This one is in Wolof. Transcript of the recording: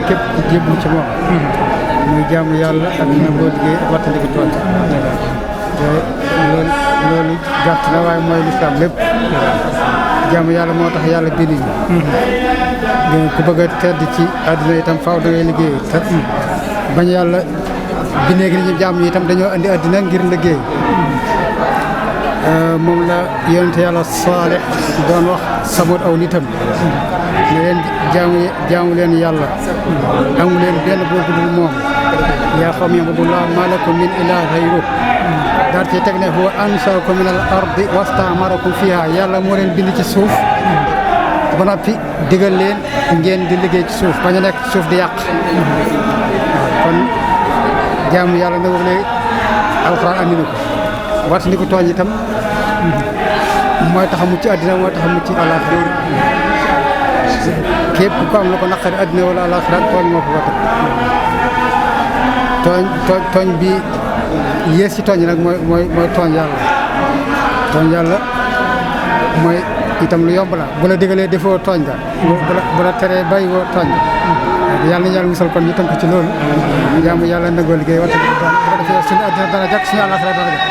képp ku jébbu ci moom muy jaamu yàlla ak nangoo liggéey ak wattandiku tooñ te loolu gàtt na waaye mooy lislaam lépp jaamu yàlla moo tax yàlla bind ñu ku bëgg a tedd ci àdduna itam faaw da ngay liggéey te bañ yàlla bindee gi ñu jaam ñi itam dañoo andi àddina ngir liggéey moom la yonente yàlla Saalix doon wax Samud aw nitam ne leen jaamu leen yàlla amu leen benn boobu dul moom yaa qawmi u'budullaha maa lakum min ilaahin ghayruhu daal ci teg ne huwa ansha'akum min al-ardi wastamarakum fiha yàlla moo leen bind ci suuf ba noppi digal leen ngeen di liggéey ci suuf bañ a nekk ci suuf di yàq kon jaamu yàlla nag wax léegi alxuraan andi na ko wattandiku tooñ itam mooy tax a mucc àddina mooy tax a mucc àllaaxira képp ku am la ko naqari àddina wala àllaaxira tooñ moo ko wata tooñ bi yées ci tooñ nag mooy tooñ yàlla mooy itam lu yomb la bu la digalee defoo tooñ nga bu la teree bàyyi woo tooñ nga yàlla na yàlla musal kon ñu tënk ci loolu jaamu yàlla nangoo liggéey wattandiku tooñ bu ko defee suñu àddina dana jag suñu àllaaxira dana jag